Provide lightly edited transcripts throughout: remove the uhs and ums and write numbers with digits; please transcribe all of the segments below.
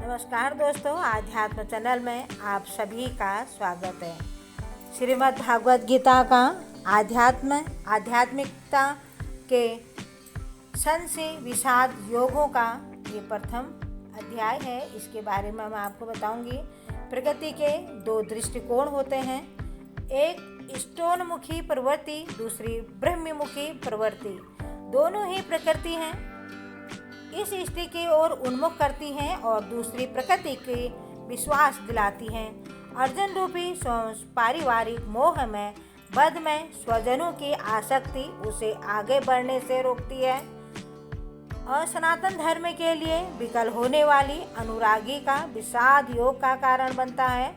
नमस्कार दोस्तों, आध्यात्म चैनल में आप सभी का स्वागत है। श्रीमद् भागवत गीता का आध्यात्मिकता के संशय विषाद योगों का ये प्रथम अध्याय है। इसके बारे में मैं आपको बताऊंगी। प्रकृति के दो दृष्टिकोण होते हैं, एक स्टोनमुखी प्रवृत्ति, दूसरी ब्रह्ममुखी प्रवृत्ति। दोनों ही प्रकृति हैं, इस स्थिति की ओर उन्मुख करती हैं और दूसरी प्रकृति के विश्वास दिलाती हैं। अर्जुन रूपी पारिवारिक मोह में बद में स्वजनों की आसक्ति उसे आगे बढ़ने से रोकती है और सनातन धर्म के लिए विकल होने वाली अनुरागी का विषाद योग का कारण बनता है।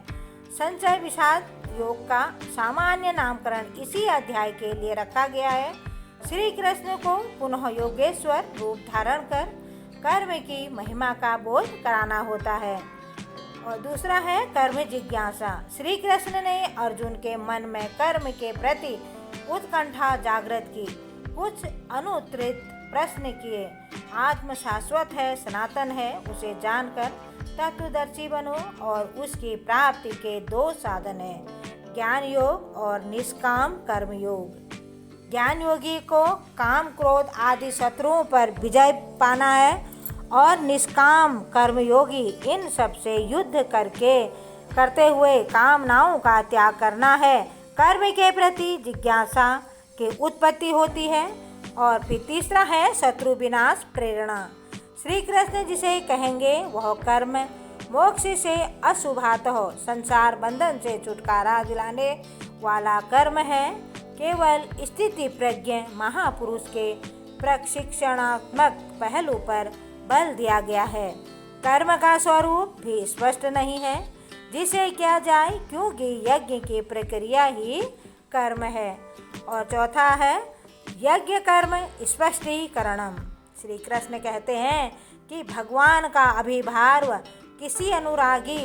संचय विषाद योग का सामान्य नामकरण इसी अध्याय के लिए रखा गया है। श्री कृष्ण को पुनः योगेश्वर रूप धारण कर कर्म की महिमा का बोध कराना होता है और दूसरा है कर्म जिज्ञासा। श्री कृष्ण ने अर्जुन के मन में कर्म के प्रति उत्कंठा जागृत की, कुछ अनुत्तरित प्रश्न किए। आत्म शाश्वत है, सनातन है, उसे जानकर तत्वदर्शी बनो और उसकी प्राप्ति के दो साधन हैं, ज्ञान योग और निष्काम कर्म योग। ज्ञान योगी को काम क्रोध आदि शत्रुओं पर विजय पाना है और निष्काम कर्मयोगी इन सब से युद्ध करते हुए कामनाओं का त्याग करना है। कर्म के प्रति जिज्ञासा की उत्पत्ति होती है। और फिर तीसरा है शत्रु विनाश प्रेरणा। श्री कृष्ण जिसे कहेंगे वह कर्म मोक्ष से अशुभातः संसार बंधन से छुटकारा दिलाने वाला कर्म है। केवल स्थिति प्रज्ञ महापुरुष के प्रशिक्षणात्मक पहलू पर बल दिया गया है। कर्म का स्वरूप भी स्पष्ट नहीं है जिसे किया जाए, क्योंकि यज्ञ की प्रक्रिया ही कर्म है। और चौथा है यज्ञ कर्म स्पष्टीकरणम। श्री कृष्ण कहते हैं कि भगवान का अभिभाव किसी अनुरागी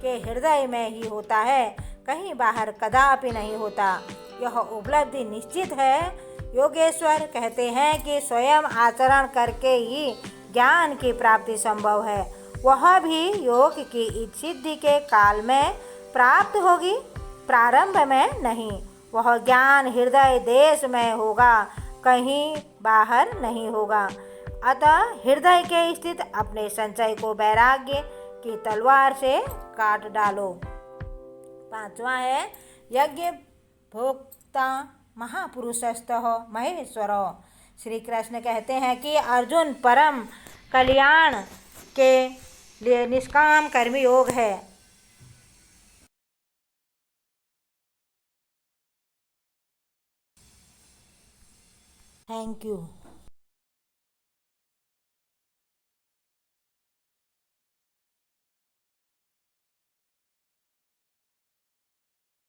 के हृदय में ही होता है, कहीं बाहर कदापि नहीं होता। यह उपलब्धि निश्चित है। योगेश्वर कहते हैं कि स्वयं आचरण करके ही ज्ञान की प्राप्ति संभव है, वह भी योग की सिद्धि के काल में प्राप्त होगी, प्रारंभ में नहीं। वह ज्ञान हृदय देश में होगा, कहीं बाहर नहीं होगा। अतः हृदय के स्थित अपने संचय को वैराग्य की तलवार से काट डालो। पांचवा है यज्ञ भोक्ता महापुरुषस्तः महेश्वर। श्री कृष्ण कहते हैं कि अर्जुन परम कल्याण के लिए निष्काम कर्मी योग है। Thank you.